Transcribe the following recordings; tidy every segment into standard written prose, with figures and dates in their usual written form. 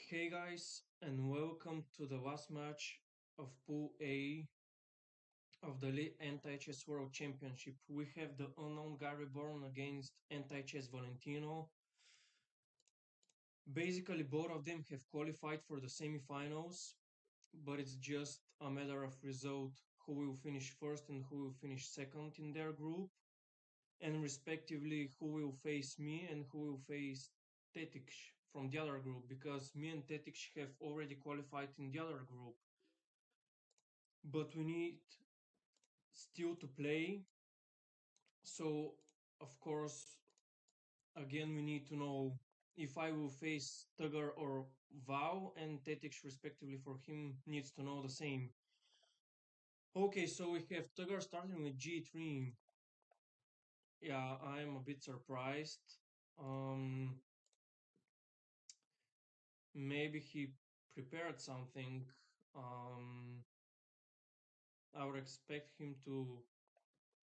Hey guys, and welcome to the last match of Pool A of the Antichess World Championship. We have the UnknownGuyReborn against Antichess Valentino. Basically, both of them have qualified for the semifinals, but it's just a matter of result who will finish first and who will finish second in their group, and respectively who will face me and who will face Tetix from the other group, because me and Tetix have already qualified in the other group. But we need still to play. So, of course, again, we need to know if I will face Tugger or Vow, and Tetix, respectively, for him, needs to know the same. Okay, so we have Tugger starting with G3. Yeah, I'm a bit surprised. Um, Maybe he prepared something. Um, I would expect him to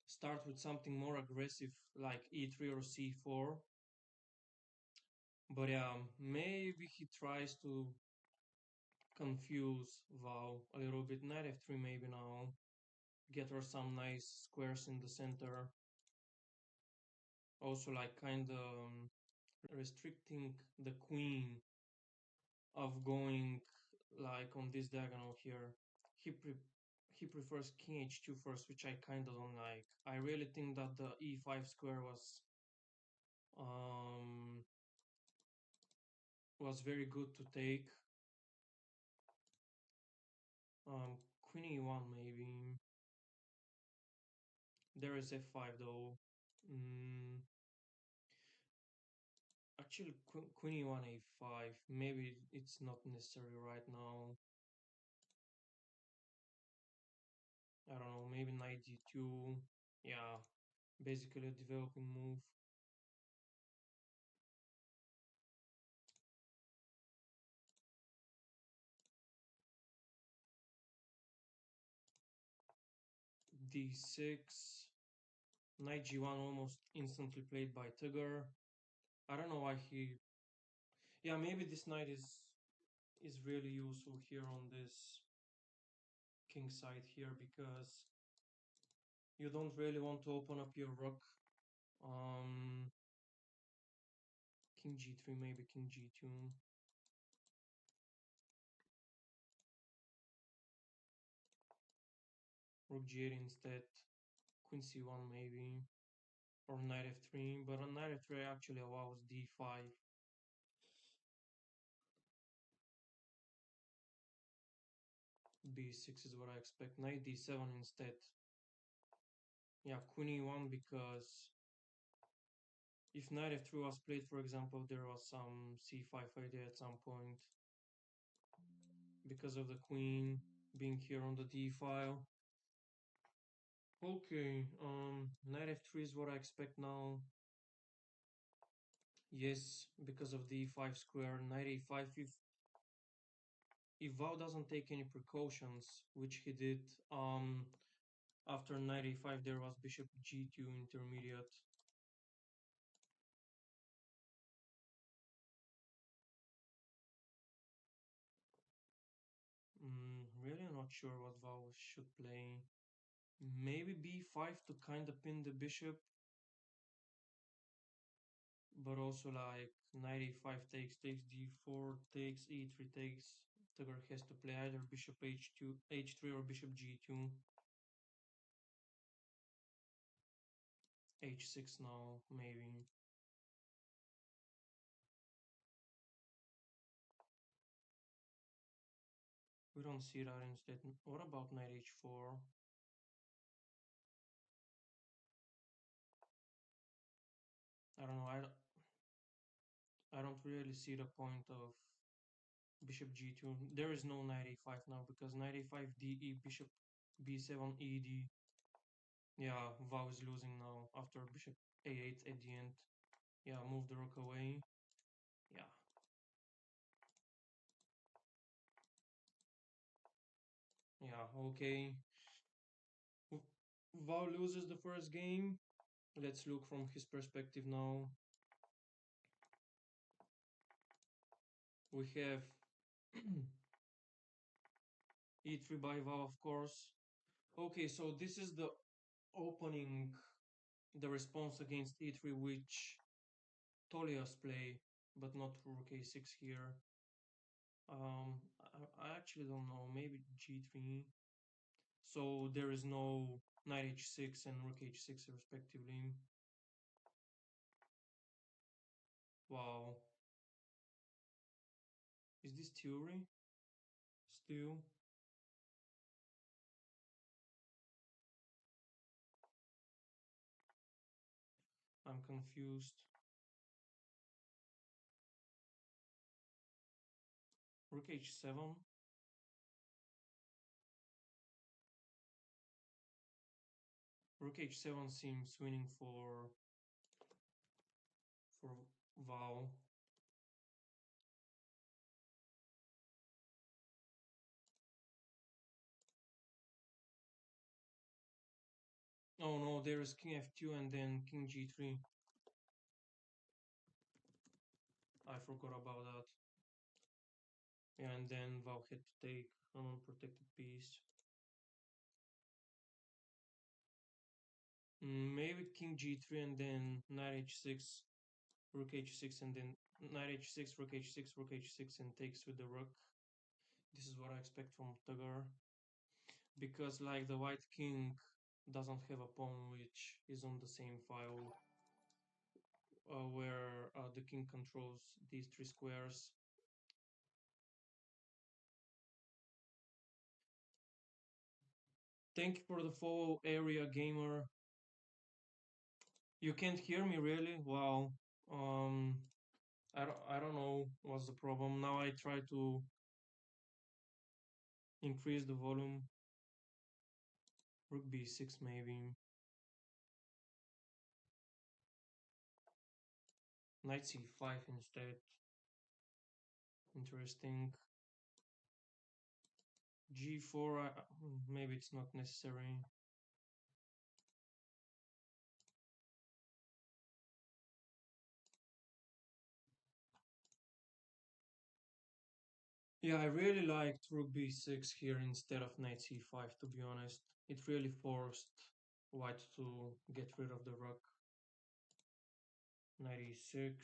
start with something more aggressive like E3 or C4. But yeah, maybe he tries to confuse Val a little bit. Knight F3 maybe now. Get her some nice squares in the center. Also like kind of restricting the queen of going like on this diagonal here. He pre he prefers king h2 first, which I kind of don't like. I really think that the e5 square um was very good to take. Queen e1 maybe. There is f5 though. Actually, queen e1 a5. Maybe it's not necessary right now. I don't know. Maybe knight d2. Yeah, basically a developing move. d6. Knight g1 almost instantly played by Tugger. I don't know why he. Yeah, maybe this knight is really useful here on this king side here, because you don't really want to open up your rook. King g3, maybe king g2. Rook g8 instead. Queen c1 maybe. Or knight f3, but on knight f3 actually allows d5. b6 is what I expect. Knight d7 instead. Yeah, queen e1, because if knight f3 was played, for example, there was some c5 idea at some point because of the queen being here on the d file. Okay, knight f3 is what I expect now. Yes, because of the e5 square. Knight a5. If Val doesn't take any precautions, which he did, after knight a5 there was bishop g2 intermediate. Really not sure what Val should play. Maybe b5 to kind of pin the bishop, but also like knight a5 takes d4 takes e3 takes. Tugger has to play either bishop h2 h3 or bishop g2. h6 now maybe. We don't see that instead. What about knight h4? I don't know. I don't really see the point of bishop g2. There is no knight a5 now, because knight a5 de, bishop b7 ed. Yeah, Val is losing now after bishop a8 at the end. Yeah, move the rook away. Yeah. Yeah, okay. Val loses the first game. Let's look from his perspective now. We have e3 by Val, of course. Okay, so this is the opening, the response against e3, which Tolias play, but not rook a6 here. I actually don't know, maybe g3. So there is no knight h6 and rook h6 respectively. Wow. Is this theory? Still? I'm confused. Rook h7. Rook h7 seems winning for Val. Oh no, there is king f2 and then king g3. I forgot about that. Yeah, and then Val had to take an unprotected piece. Maybe king g3 and then knight h6, rook h6, and then knight h6, rook h6, rook h6, and takes with the rook. This is what I expect from Tagar. Because like the white king doesn't have a pawn which is on the same file where the king controls these three squares. Thank you for the follow, area gamer. You can't hear me really? Wow. Um, I don't know what's the problem. Now I try to increase the volume. Rook b6 maybe. Knight c5 instead. Interesting. g4, maybe it's not necessary. Yeah, I really liked rook b6 here instead of knight c5, to be honest. It really forced white to get rid of the rook. Knight e6.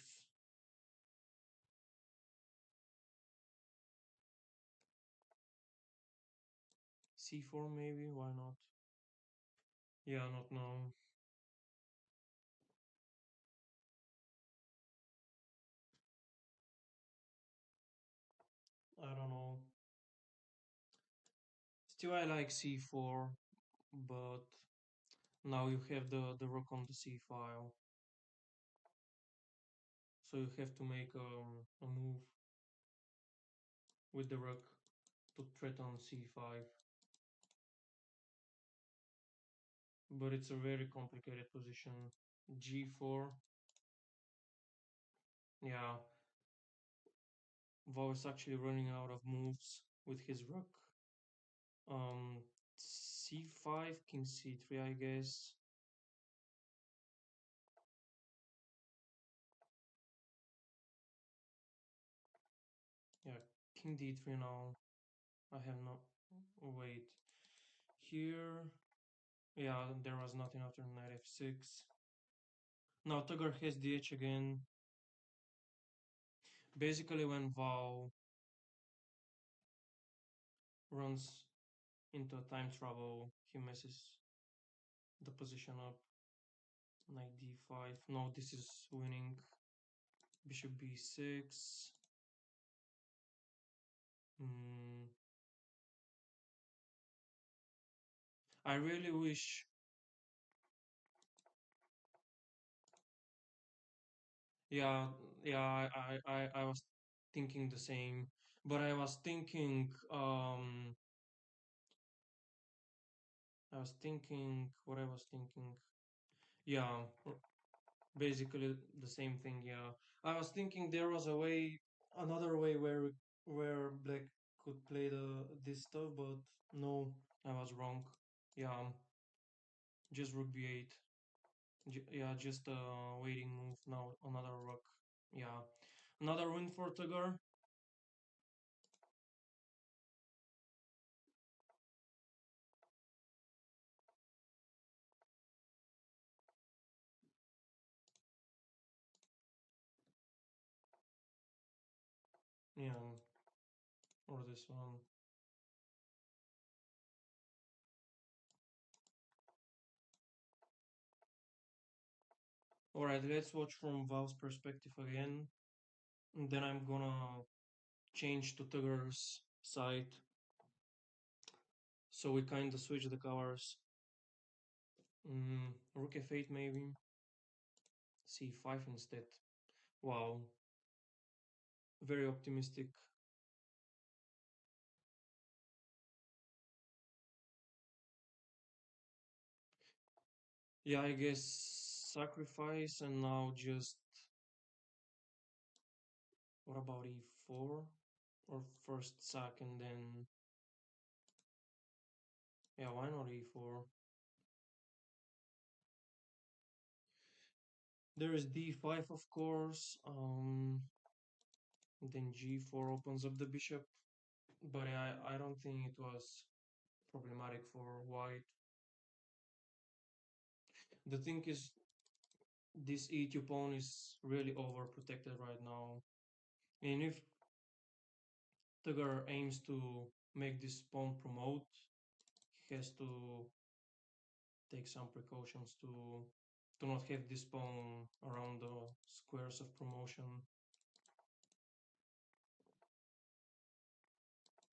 c4 maybe, why not? Yeah, not now. I don't know. Still I like c4, but now you have the rook on the c file. So you have to make a move with the rook to threaten c5. But it's a very complicated position. g4. Yeah, Vo is actually running out of moves with his rook. C5, king c3, I guess. Yeah, king d3 now. I have no. Wait. Here. Yeah, there was nothing after knight f6. Now Tugger has dh again. Basically, when Val runs into a time trouble, he messes the position up. Knight d5. No, this is winning. Bishop b6. Hmm. I really wish. Yeah, yeah. I was thinking the same, but I was thinking. I was thinking what I was thinking. Yeah, basically the same thing. Yeah, I was thinking there was a way, another way where black could play this stuff, but no, I was wrong. Yeah, just rook b8. Yeah, just a waiting move. Now another rook. Yeah, another win for Tagar. Yeah, or this one. Alright, let's watch from Val's perspective again. And then I'm gonna change to Tugger's side. So we kinda switch the colors. Rook f8 maybe. c5 instead. Wow. Very optimistic. Yeah, I guess sacrifice and now just what about e4? Or first sack and then yeah, why not e4? There is d5 of course. Then g4 opens up the bishop. But I don't think it was problematic for white. The thing is, this e2 pawn is really overprotected right now. And if Tugger aims to make this pawn promote, he has to take some precautions to not have this pawn around the squares of promotion.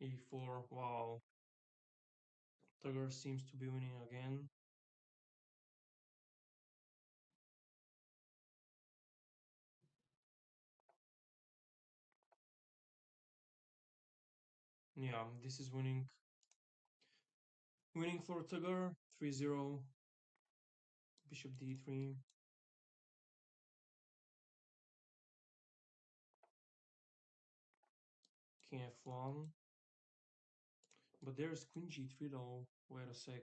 e4, wow. Tugger seems to be winning again. Yeah, this is winning. Winning for Tugger, 3-0. Bishop d3. King f1. But there's queen g3 though. Wait a sec.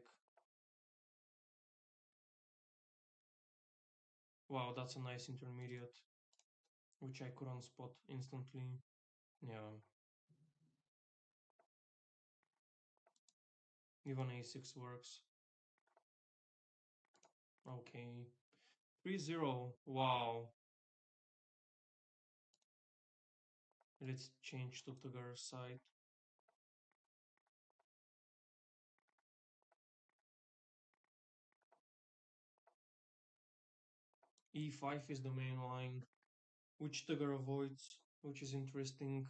Wow, that's a nice intermediate, which I couldn't spot instantly. Yeah. Even a6 works. Okay. 3-0. Wow. Let's change to Tugger's side. e5 is the main line, which Tugger avoids, which is interesting.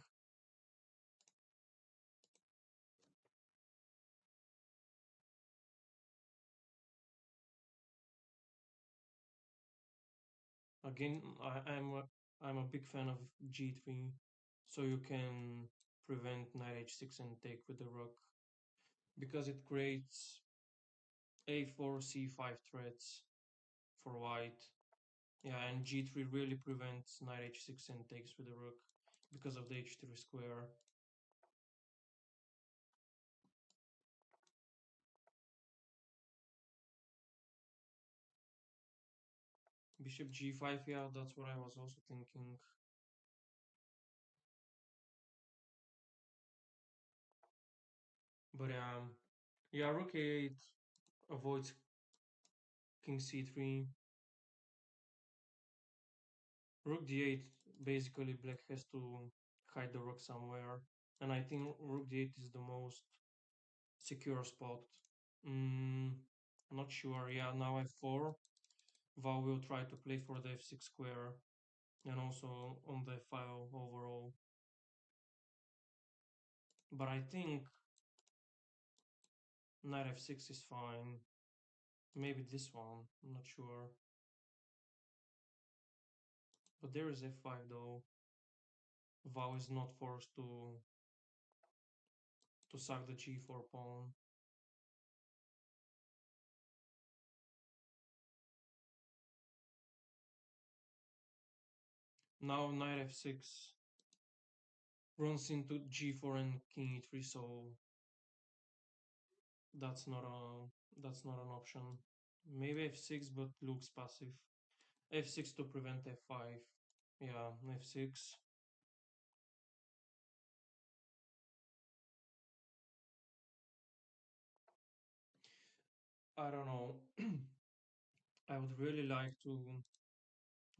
Again, I'm a big fan of g3, so you can prevent knight h6 and take with the rook because it creates a4 c5 threats for white. Yeah, and g3 really prevents knight h6 and takes with the rook because of the h3 square. Bishop g5, yeah, that's what I was also thinking. But yeah, rook a8 avoids king c3. Rook d8, basically black has to hide the rook somewhere. And I think rook d8 is the most secure spot. Mm, not sure. Yeah, now f4. Val will try to play for the f6 square and also on the file overall. But I think knight f6 is fine. Maybe this one, I'm not sure. But there is f5 though. Val is not forced to sack the g4 pawn. Now knight f6 runs into g4 and king e3, so that's not an option. Maybe f6, but looks passive. f6 to prevent f5. Yeah, f6. I don't know. I would really like to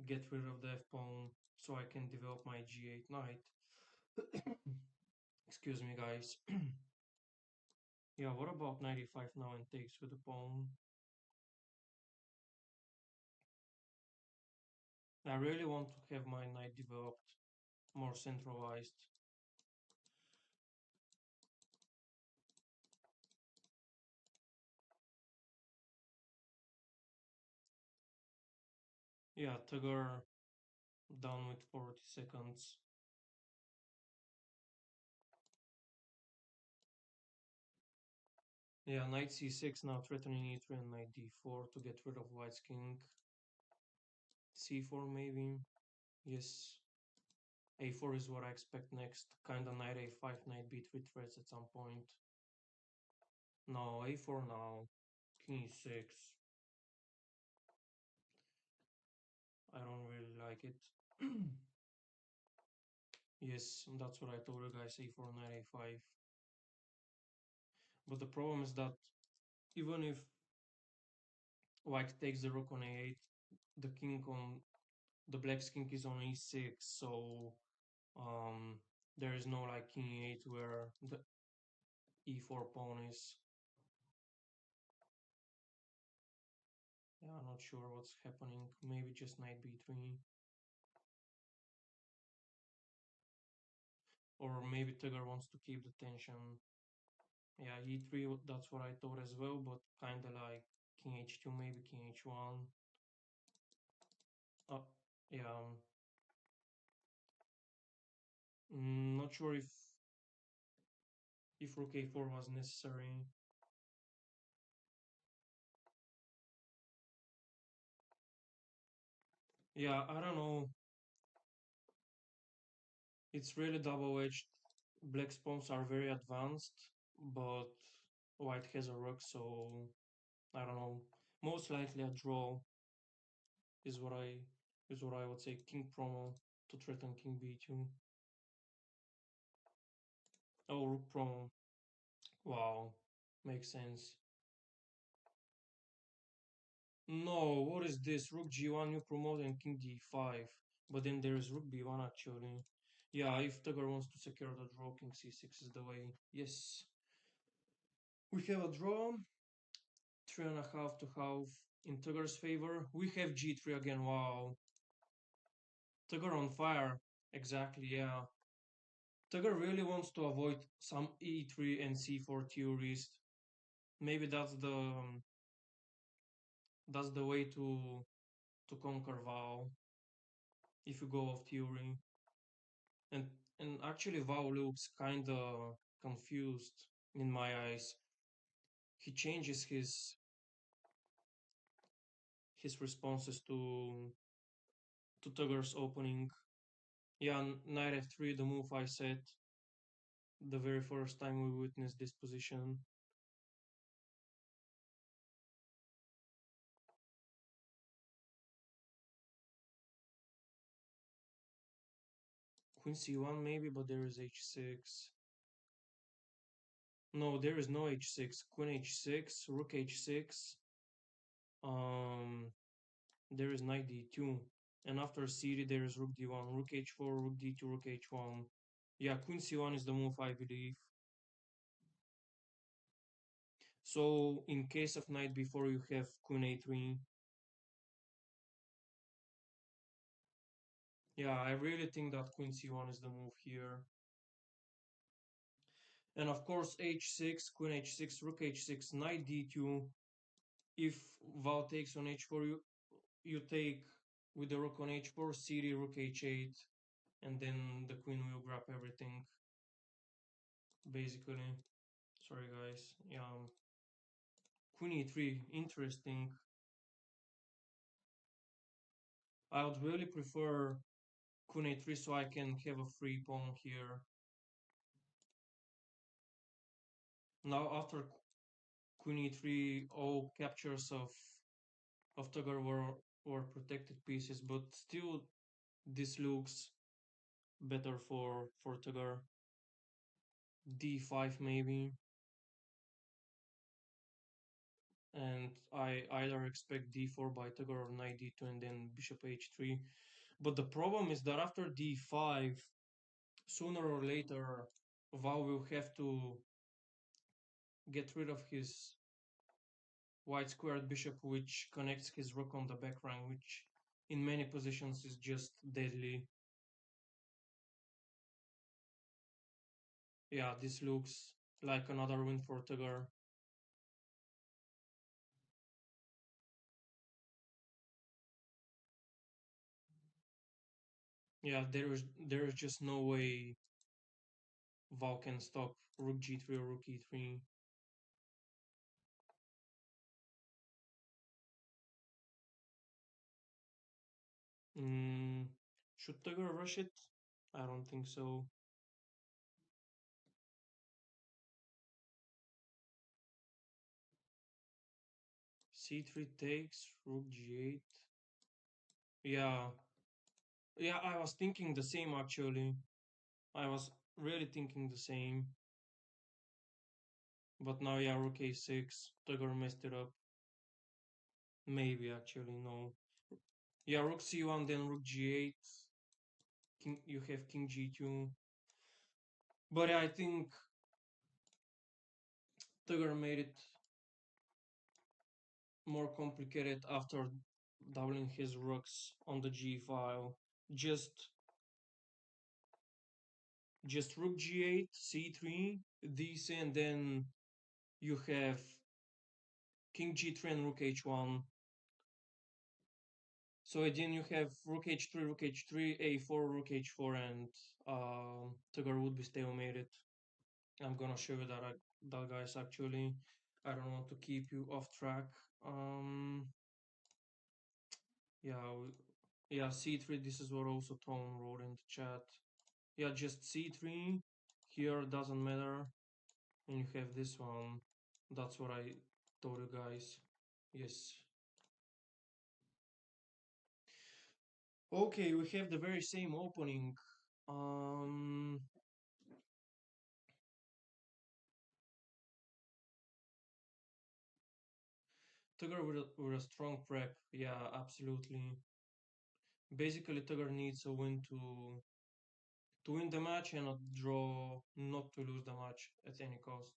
get rid of the f pawn so I can develop my g8 knight. Excuse me, guys. Yeah, what about knight e5 now and takes with the pawn? I really want to have my knight developed more centralized. Yeah, Tugger down with 40 seconds. Yeah, knight c6 now threatening e3 and knight d4 to get rid of white's king. c4 maybe. Yes. a4 is what I expect next. Kinda knight a5, knight b3 threats at some point. No, a4 now. King e6. I don't really like it. Yes, that's what I told you guys, a4, knight a5. But the problem is that even if white takes the rook on a8, the king on the black's king is on e6, so um, there is no like king e8 where the e4 pawn is. Yeah, I'm not sure what's happening. Maybe just knight b3. Or maybe Tiger wants to keep the tension. Yeah, e3, that's what I thought as well, but kinda like king h2, maybe king h1. Yeah, not sure if rook a4 was necessary. Yeah, I don't know. It's really double-edged. Black's pawns are very advanced, but white has a rook, so I don't know. Most likely a draw is what I would say. King promo to threaten king b2. Oh, rook promo. Wow, makes sense. No, what is this? Rook g1, you promote and king d5. But then there is rook b1 actually. Yeah, if Tiger wants to secure the draw, king c6 is the way. Yes. We have a draw. 3.5 to half in Tiger's favor. We have g3 again. Wow. Tiger on fire. Exactly, yeah. Tiger really wants to avoid some e3 and c4 theories. Maybe that's the way to conquer Val if you go off theory. And and actually Val looks kinda confused in my eyes. He changes his responses to Tugger's opening. Yeah, knight f3, the move I said the very first time we witnessed this position. Queen c1 maybe, but there is h6. No, there is no h6. Queen h6, rook h6. Um, there is knight d2. And after cd, there is rook d1, rook h4, rook d2, rook h1. Yeah, queen c1 is the move, I believe. So in case of knight b4, you have queen a3. Yeah, I really think that queen c1 is the move here. And of course, h6, queen h6, rook h6, knight d2. If Val takes on h4, you take with the rook on h4, cd, rook h8, and then the queen will grab everything, basically. Sorry, guys. Yeah, queen e3, interesting. I would really prefer queen a3 so I can have a free pawn here. Now after queen e3, all captures of Tugger were protected pieces, but still this looks better for Tugger. d5 maybe, and I either expect d4 by Tugger or knight d2 and then bishop h3. But the problem is that after d5, sooner or later, Val will have to get rid of his white squared bishop, which connects his rook on the back rank, which in many positions is just deadly. Yeah, this looks like another win for Tugger. Yeah, there is just no way Val can stop Rook G3 or Rook E3. Mm, should Tugger rush it? I don't think so. C3 takes, Rook G8. Yeah, yeah, I was thinking the same actually. I was really thinking the same. But now, yeah, Rook A6. Tugger messed it up. Maybe actually, no. Yeah, Rook C1, then Rook G8. King, you have King G2. But yeah, I think Tugger made it more complicated after doubling his rooks on the G file. Just just Rook G8, C3, this, and then you have King G3 and Rook H1. So again, you have Rook H3, Rook H3, A4, Rook H4, and Tugger would be stalemated. I'm gonna show you that guys actually. I don't want to keep you off track. Um, yeah, yeah, C3. This is what also Tone wrote in the chat. Yeah, just C3. Here doesn't matter, and you have this one. That's what I told you guys. Yes. Okay, we have the very same opening. Um, Tugger with a strong prep. Yeah, absolutely. Basically, Tugger needs a win to win the match and not draw, not to lose the match at any cost.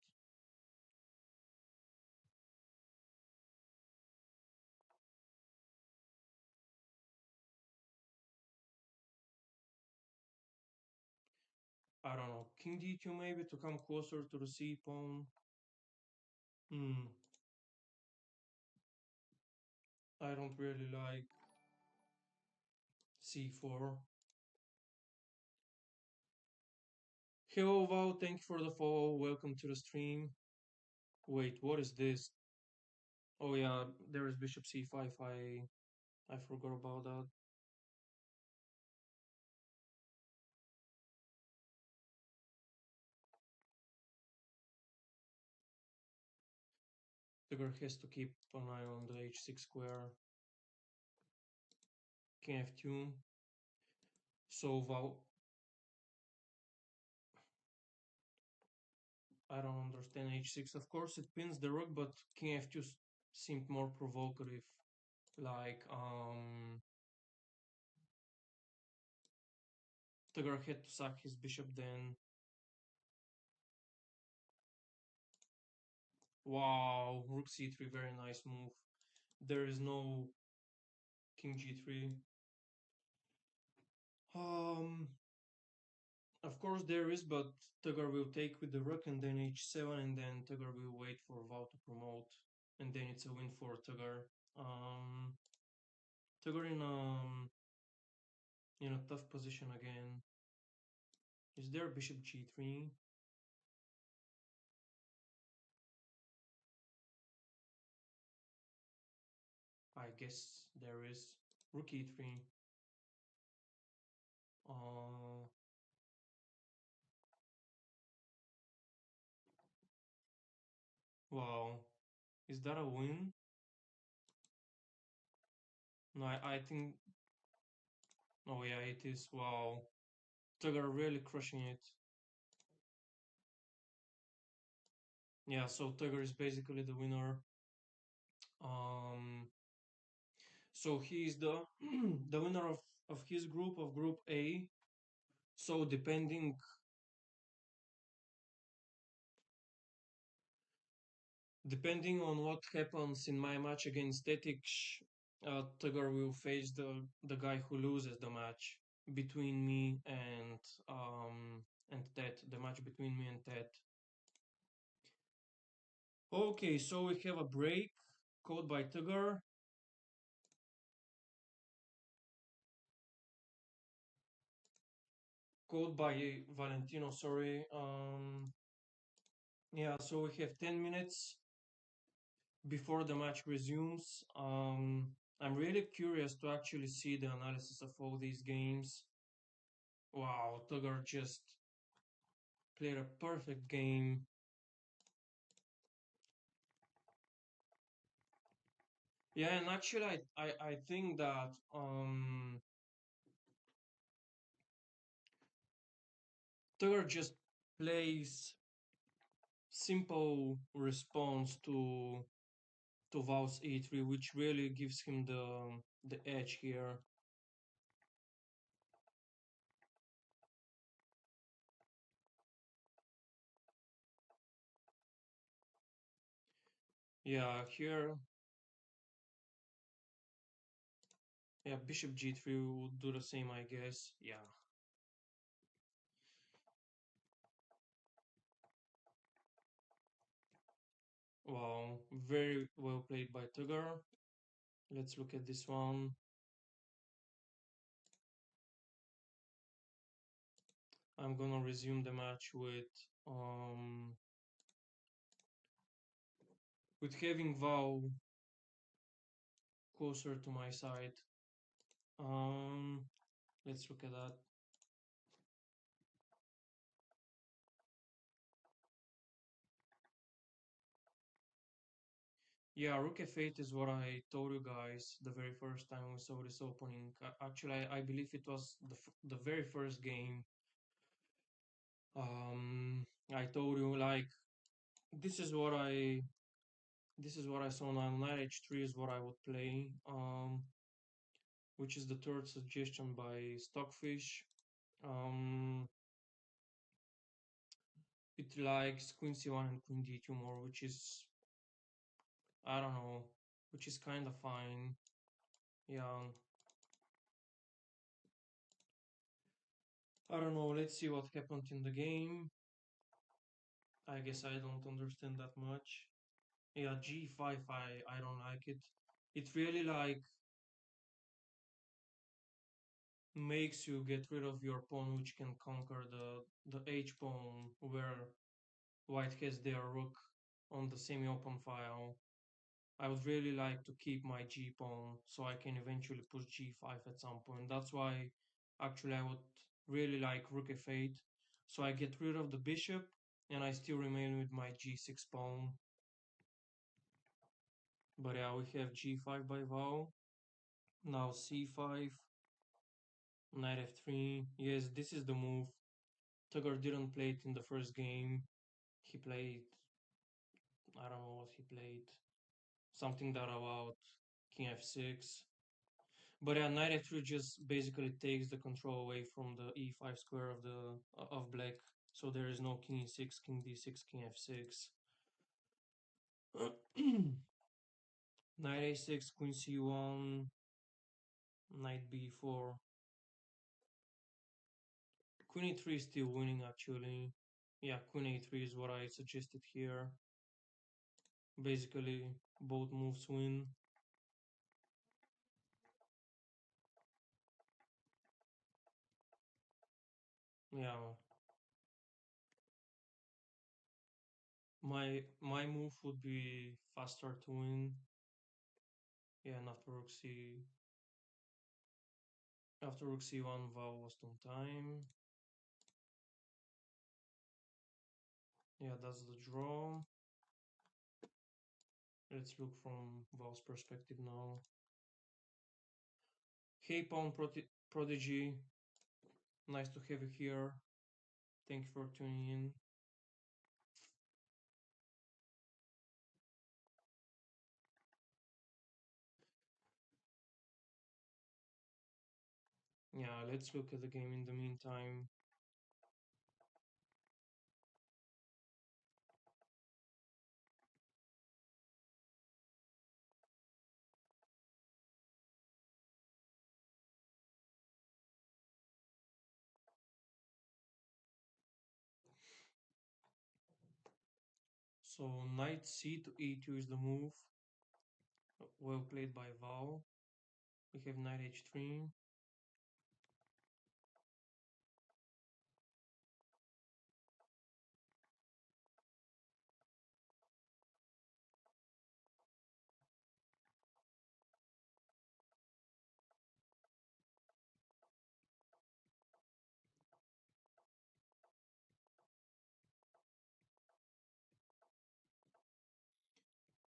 I don't know. King D2 maybe to come closer to the C pawn. Hmm. I don't really like C4. Hello, Val. Thank you for the follow. Welcome to the stream. Wait, what is this? Oh yeah, there is Bishop C5. I forgot about that. The girl has to keep an eye on the H6 square. King F2. So Val, I don't understand H6. Of course, it pins the rook, but King F2 seemed more provocative. Like, Tugger had to sack his bishop then. Wow, rook c3, very nice move. There is no king g3. Um, of course there is, but Tugger will take with the rook and then h7, and then Tugger will wait for Val to promote, and then it's a win for Tugger. Tugger in a tough position again. Is there bishop g3? I guess there is. Rook e3. Uh, wow. Is that a win? No, I think. Oh yeah, it is. Wow. Tugger really crushing it. Yeah, so Tugger is basically the winner. Um, so he is the the winner of his group, of Group A. So depending on what happens in my match against Tetix, Tiger will face the guy who loses the match between me and Ted. The match between me and Ted. Okay, so we have a break called by Tiger. Called by Valentino, sorry. Yeah, so we have 10 minutes before the match resumes. I'm really curious to actually see the analysis of all these games. Wow, Tiger just played a perfect game. Yeah, and actually, I think that Tiger just plays simple response to Val's e3, which really gives him the edge here. Yeah, here, yeah, Bishop G3 would do the same, I guess. Yeah. Wow, very well played by Tiger. Let's look at this one. I'm gonna resume the match with having Val closer to my side. Um, let's look at that. Yeah, Rook F8 is what I told you guys the very first time we saw this opening. Actually, I believe it was the very first game. I told you like this is what I this is what I saw now. Knight H3 is what I would play. Which is the third suggestion by Stockfish. Um, it likes Queen C1 and Queen D2 more, which is I don't know, which is kind of fine. Yeah, I don't know. Let's see what happened in the game. I guess I don't understand that much. Yeah, G5, I don't like it. It really like makes you get rid of your pawn, which can conquer the H pawn, where White has their rook on the semi-open file. I would really like to keep my G pawn so I can eventually push G5 at some point. That's why actually I would really like Rook F8. So I get rid of the bishop and I still remain with my G6 pawn. But yeah, we have G5 by Val. Now C5, Knight F3. Yes, this is the move. Tugger didn't play it in the first game. He played, I don't know what he played. Something that about King F6. But yeah, knight f3 just basically takes the control away from the e5 square of the of black. So there is no king e6, king d6, king f6. Knight a6, queen c1, knight b4. Queen e3 is still winning actually. Yeah, queen a3 is what I suggested here. Basically, both moves win. Yeah, my move would be faster to win. Yeah, and after rook c1, Val lost on time. Yeah, that's the draw. Let's look from Val's perspective now. Hey, Pawn Prodigy. Nice to have you here. Thank you for tuning in. Yeah, let's look at the game in the meantime. So knight c to e2 is the move. Well played by Val. We have knight h3.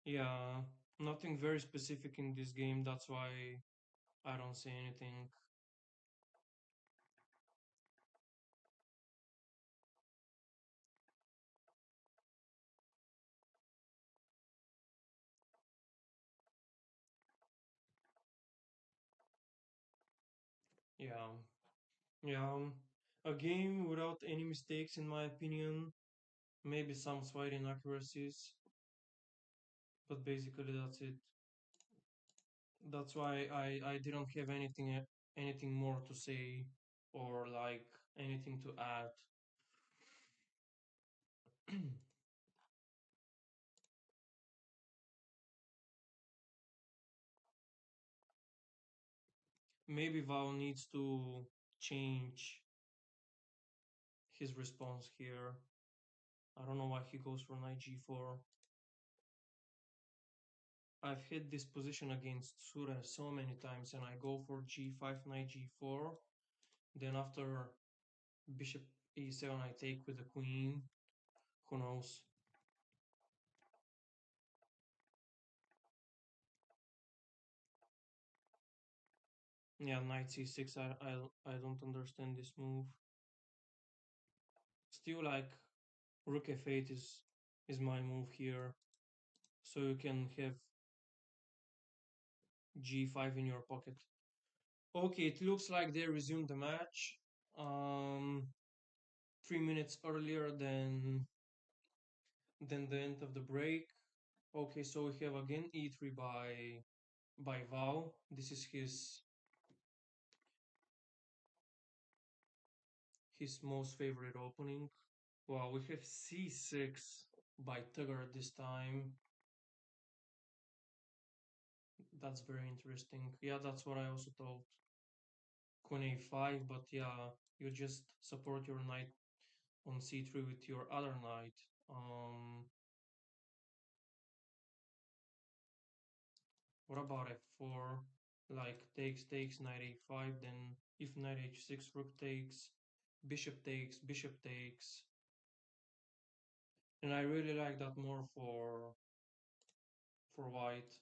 Yeah, nothing very specific in this game. That's why I don't say anything. Yeah, yeah. A game without any mistakes, in my opinion. Maybe some slight inaccuracies, but basically that's it. That's why I didn't have anything more to say or like anything to add. Maybe Val needs to change his response here. I don't know why he goes for knight g4. I've hit this position against Sura so many times and I go for g5, knight g4. Then after bishop e7 I take with the queen. Who knows? Yeah, knight c6. I don't understand this move. Still, like rook f8 is my move here, so you can have g5 in your pocket. Okay, it looks like they resumed the match. 3 minutes earlier than the end of the break. Okay, so we have again e3 by Val. This is his most favorite opening. Wow, we have c6 by Tugger this time. That's very interesting. Yeah, that's what I also thought. Queen a5, but yeah, you just support your knight on c3 with your other knight. What about f4? Like takes, knight a5, then if knight h6, rook takes, bishop takes. And I really like that more for white.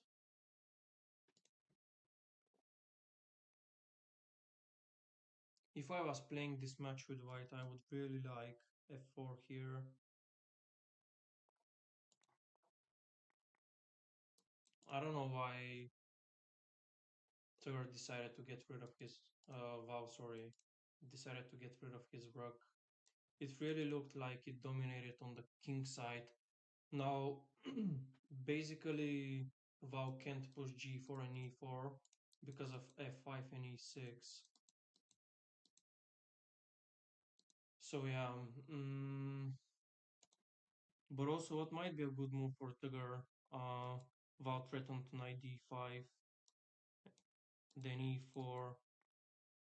If I was playing this match with white, I would really like f4 here. I don't know why Tugger decided to get rid of his decided to get rid of his rook. It really looked like it dominated on the king side. Now, basically, Val can't push g4 and e4 because of f5 and e6. So yeah, but also what might be a good move for Tugger, Val threatened knight d5, then e4.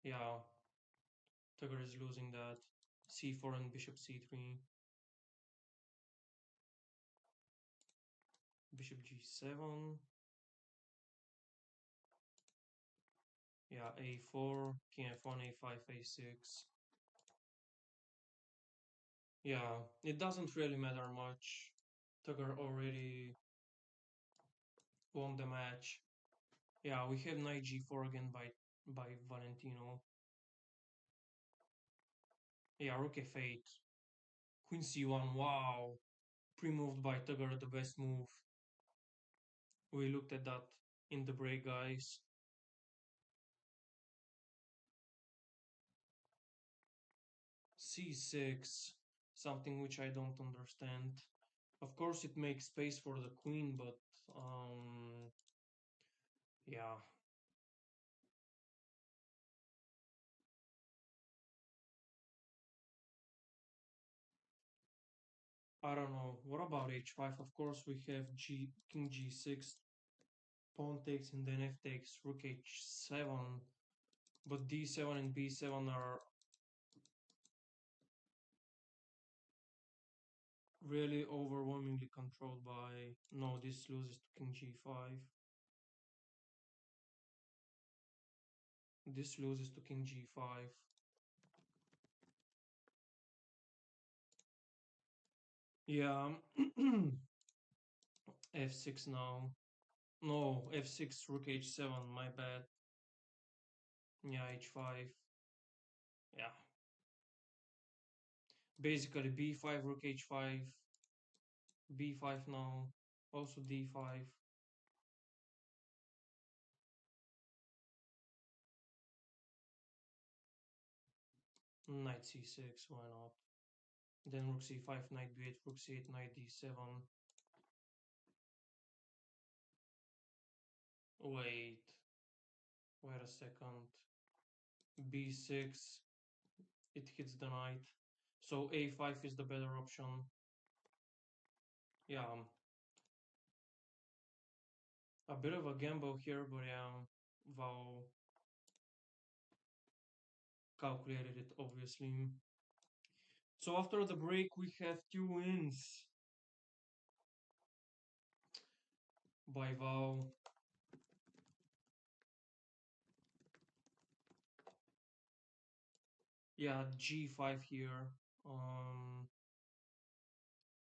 Yeah, Tugger is losing that. c4 and bishop c3. Bishop g7. Yeah, a4, king f1, a5, a6. Yeah, it doesn't really matter much. Tugger already won the match. Yeah, we have knight g4 again by Valentino. Yeah, rook f8. Queen c1, wow. Pre-moved by Tugger, the best move. We looked at that in the break, guys. c6, something which I don't understand. Of course, it makes space for the queen, but yeah. I don't know. What about h5? Of course, we have king g6, pawn takes, and then f takes, rook h7. But d7 and b7 are really overwhelmingly controlled by. No, this loses to king g5. This loses to king g5. Yeah, f6 now. No, f6, rook h7, my bad. Yeah, h5. Yeah. Basically b5, rook h5, b5 now, also d5. Knight c6, why not? Then rook c5, knight b8, rook c8, knight d7. Wait, wait a second. b6, it hits the knight. So a5 is the better option. Yeah, a bit of a gamble here, but yeah, Val calculated it obviously. So after the break, we have two wins by Val. Yeah, g5 here.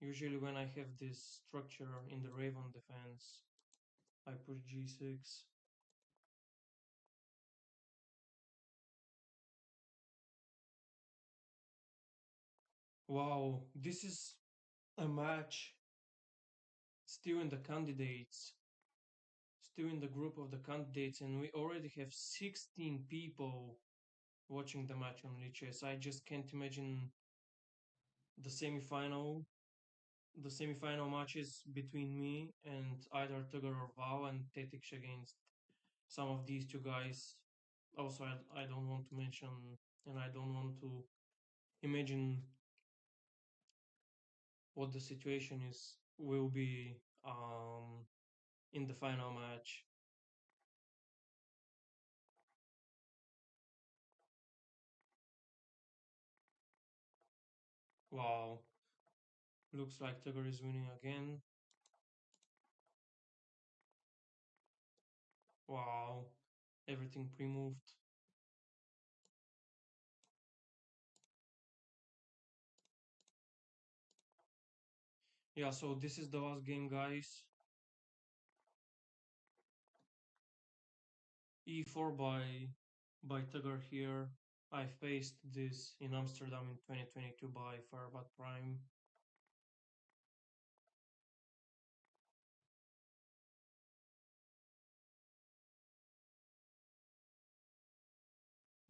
Usually when I have this structure in the Raven defense, I push g6. Wow, this is a match still in the candidates, still in the group of the candidates, and we already have 16 people watching the match on Lichess. I just can't imagine the semifinal, the semifinal matches between me and either Tugger or Val and Tetix against some of these two guys. Also, I don't want to mention and I don't want to imagine what the situation is will be in the final match. Wow, looks like Tugger is winning again. Wow, everything pre-moved. Yeah, so this is the last game, guys. E4 by Tugger here. I faced this in Amsterdam in 2022 by Firebat Prime.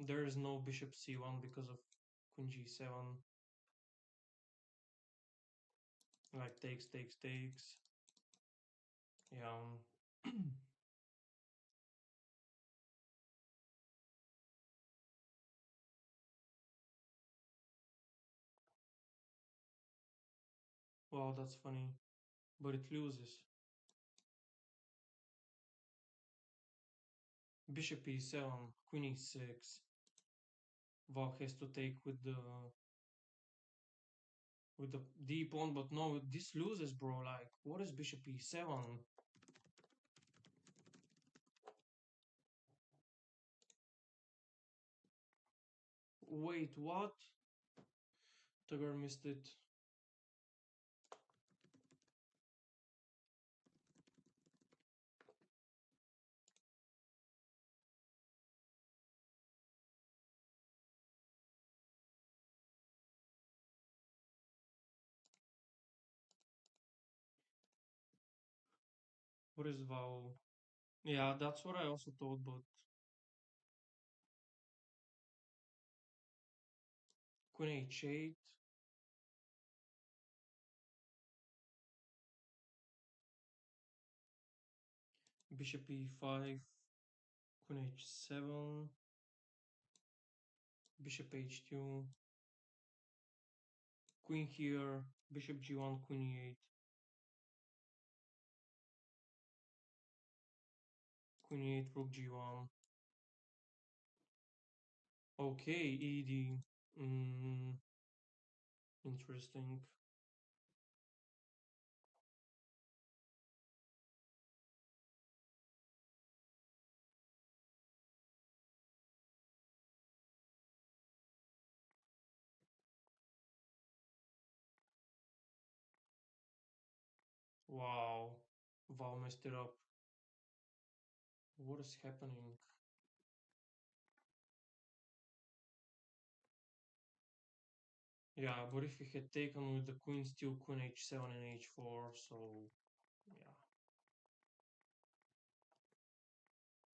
There is no bishop c1 because of queen g7. Like takes, takes, takes. Yeah. Wow, that's funny. But it loses. Bishop e7, queen e6. Val has to take with the d pawn, but no, this loses, bro. Like, what is bishop e7? Wait, what? Tugger missed it. What is Val? Yeah, that's what I also thought, but queen h8. Bishop e5, queen h7, bishop h2, Queen here, bishop g1, queen e8, queen e8, rook g1. Okay, ed. Interesting. Wow. Wow messed it up. What is happening? Yeah, but if he had taken with the queen, still queen h7 and h4, so yeah.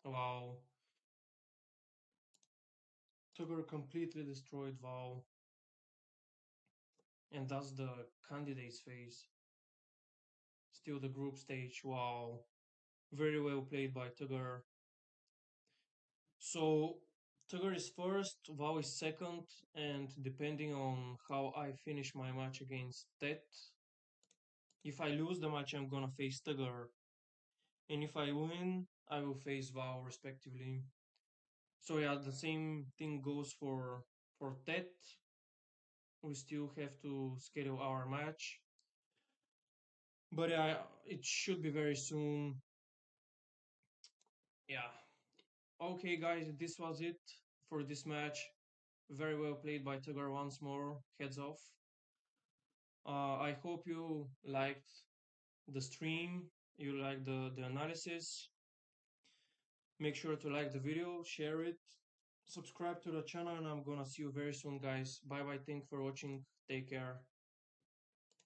Wow. Tugger completely destroyed Wow. And that's the candidate's phase. Still the group stage. Wow. Very well played by Tugger. So Tugger is first, Wow is second, and depending on how I finish my match against Tet, if I lose the match, I'm gonna face Tugger. And if I win, I will face Wow respectively. So yeah, the same thing goes for Tet. We still have to schedule our match. But it should be very soon. Yeah. Okay, guys, this was it for this match. Very well played by Tugger once more. Heads off. I hope you liked the stream. You liked the analysis. Make sure to like the video, share it, subscribe to the channel, and I'm gonna see you very soon, guys. Bye bye. Thank you for watching. Take care.